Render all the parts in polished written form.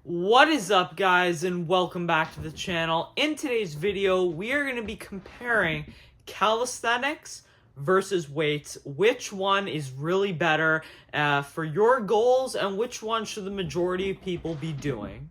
What is up, guys, and welcome back to the channel. In today's video, we are going to be comparing calisthenics versus weights. Which one is really better for your goals, and which one should the majority of people be doing?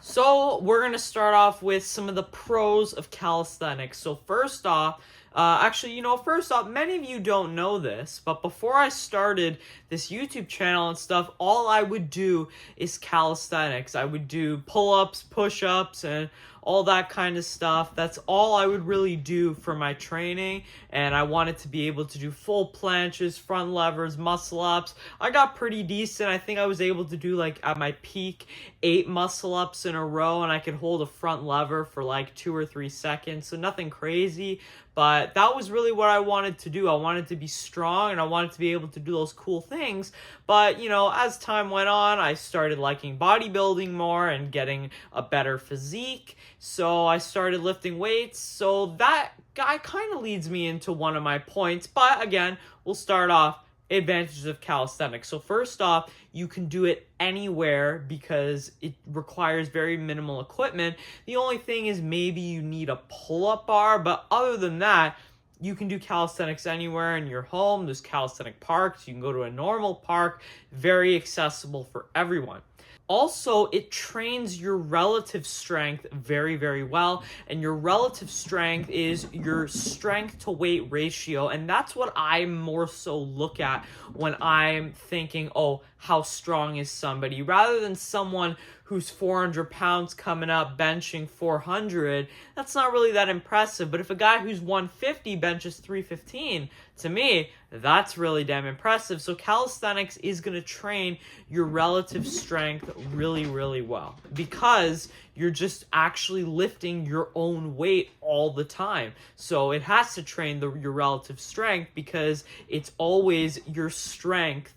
So we're going to start off with some of the pros of calisthenics. So first off, many of you don't know this, but before I started this YouTube channel and stuff, all I would do is calisthenics. I would do pull-ups, push-ups, and all that kind of stuff. That's all I would really do for my training, and I wanted to be able to do full planches, front levers, muscle-ups. I got pretty decent. I think I was able to do, like, at my peak, 8 muscle-ups in a row, and I could hold a front lever for, like, 2 or 3 seconds, so nothing crazy. But that was really what I wanted to do. I wanted to be strong, and I wanted to be able to do those cool things. But, you know, as time went on, I started liking bodybuilding more and getting a better physique. So I started lifting weights. So that guy kind of leads me into one of my points. But again, we'll start off advantages of calisthenics. So first off, you can do it anywhere because it requires very minimal equipment. The only thing is maybe you need a pull-up bar, but other than that, you can do calisthenics anywhere in your home. There's calisthenic parks. You can go to a normal park. Very accessible for everyone. Also, it trains your relative strength very, very well. And your relative strength is your strength to weight ratio. And that's what I more so look at when I'm thinking, oh, how strong is somebody? Rather than someone who's 400 pounds coming up benching 400, that's not really that impressive. But if a guy who's 150 benches 315, to me, that's really damn impressive. So calisthenics is going to train your relative strength really, really well because you're just actually lifting your own weight all the time. So it has to train your relative strength because it's always your strength.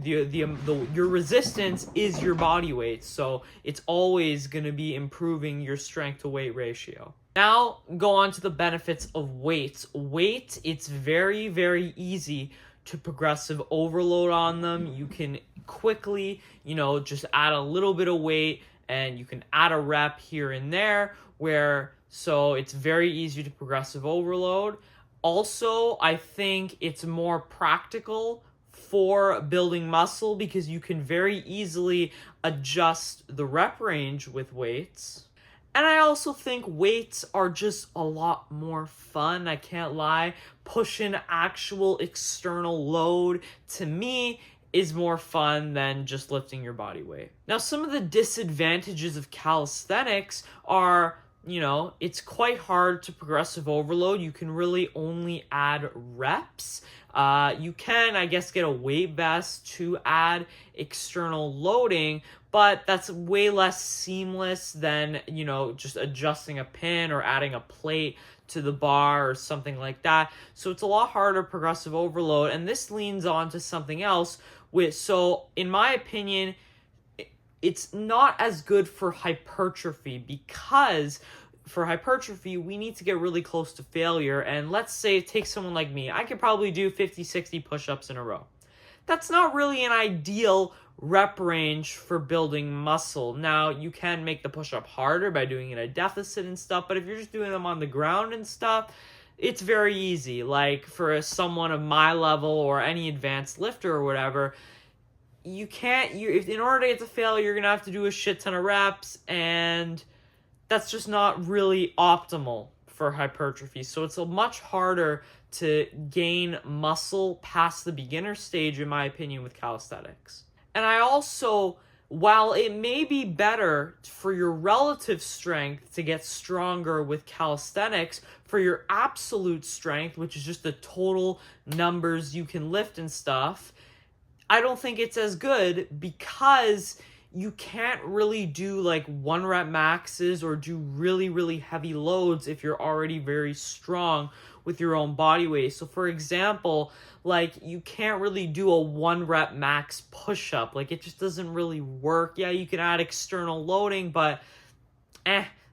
Your resistance is your body weight, so it's always going to be improving your strength to weight ratio. Now, go on to the benefits of weights. Weights, it's very, very easy to progressive overload on them. You can quickly, just add a little bit of weight, and you can add a rep here and there, so it's very easy to progressive overload. Also, I think it's more practical for building muscle because you can very easily adjust the rep range with weights. And I also think weights are just a lot more fun, I can't lie. Pushing actual external load, to me, is more fun than just lifting your body weight. Now, some of the disadvantages of calisthenics are, it's quite hard to progressive overload. You can really only add reps. You can, I guess, get a weight vest to add external loading, but that's way less seamless than, just adjusting a pin or adding a plate to the bar or something like that. So it's a lot harder to progressive overload, and this leans on to something else. So in my opinion, it's not as good for hypertrophy because for hypertrophy, we need to get really close to failure. And let's say it takes someone like me. I could probably do 50, 60 push-ups in a row. That's not really an ideal rep range for building muscle. Now, you can make the push-up harder by doing it at a deficit and stuff, but if you're just doing them on the ground and stuff, it's very easy. Like for someone of my level or any advanced lifter or whatever, in order to get to failure, you're going to have to do a shit ton of reps, and that's just not really optimal for hypertrophy. So it's much harder to gain muscle past the beginner stage, in my opinion, with calisthenics. And I also, while it may be better for your relative strength to get stronger with calisthenics, for your absolute strength, which is just the total numbers you can lift and stuff, I don't think it's as good because you can't really do like 1 rep maxes or do really, really heavy loads if you're already very strong with your own body weight. So for example, like you can't really do a 1 rep max push-up. Like it just doesn't really work. Yeah, you can add external loading, but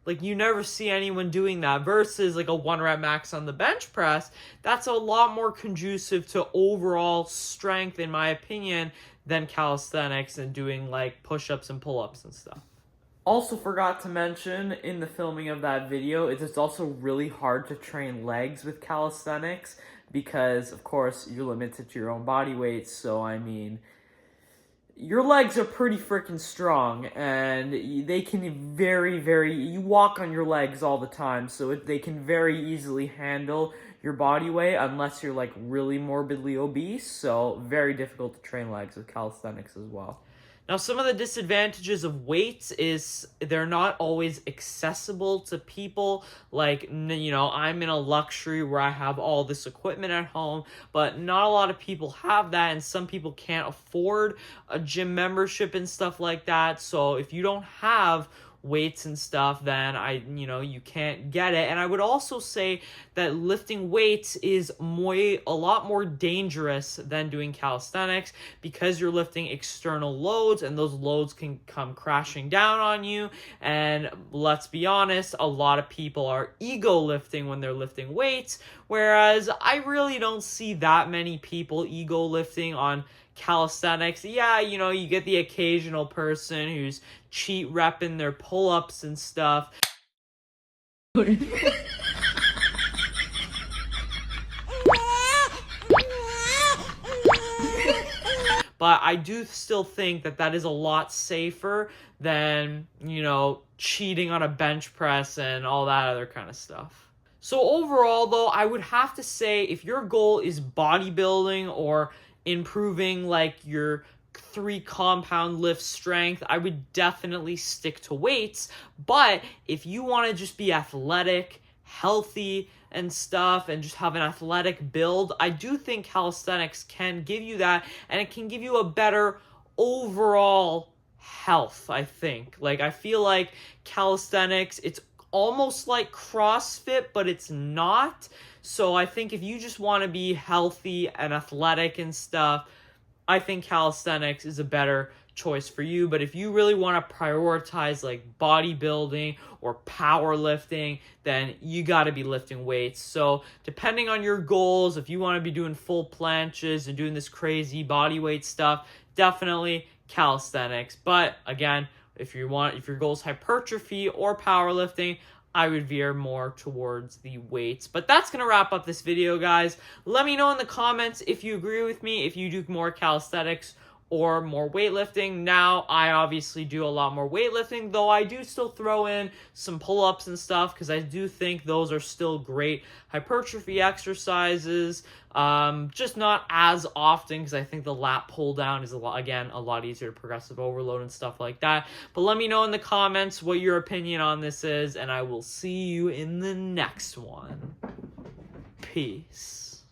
Like, you never see anyone doing that versus like a 1 rep max on the bench press. That's a lot more conducive to overall strength, in my opinion, than calisthenics and doing like push-ups and pull-ups and stuff. Also forgot to mention in the filming of that video, it's also really hard to train legs with calisthenics because, of course, you're limited to your own body weight. So, I mean, your legs are pretty freaking strong, and they can you walk on your legs all the time, so they can very easily handle your body weight unless you're, like, really morbidly obese, so very difficult to train legs with calisthenics as well. Now, some of the disadvantages of weights is they're not always accessible to people. Like, you know, I'm in a luxury where I have all this equipment at home, but not a lot of people have that, and some people can't afford a gym membership and stuff like that. So if you don't have weights and stuff, then you can't get it. And I would also say that lifting weights is a lot more dangerous than doing calisthenics because you're lifting external loads, and those loads can come crashing down on you. And let's be honest, a lot of people are ego lifting when they're lifting weights, whereas I really don't see that many people ego lifting on calisthenics. Yeah, you get the occasional person who's cheat repping their pull-ups and stuff. But I do still think that is a lot safer than, cheating on a bench press and all that other kind of stuff. So overall, though, I would have to say if your goal is bodybuilding or improving like your 3 compound lift strength, I would definitely stick to weights. But if you want to just be athletic, healthy, and stuff, and just have an athletic build, I do think calisthenics can give you that, and it can give you a better overall health, I think. Like, I feel like calisthenics, it's almost like CrossFit, but it's not. So I think if you just want to be healthy and athletic and stuff, I think calisthenics is a better choice for you. But if you really want to prioritize like bodybuilding or powerlifting, then you got to be lifting weights. So depending on your goals, if you want to be doing full planches and doing this crazy body weight stuff, definitely calisthenics. But again, if your goal is hypertrophy or powerlifting, I would veer more towards the weights. But that's going to wrap up this video, guys. Let me know in the comments if you agree with me, if you do more calisthenics or more weightlifting. Now, I obviously do a lot more weightlifting, though I do still throw in some pull-ups and stuff because I do think those are still great hypertrophy exercises. Just not as often because I think the lat pull down is a lot easier to progressive overload and stuff like that. But let me know in the comments what your opinion on this is, and I will see you in the next one. Peace.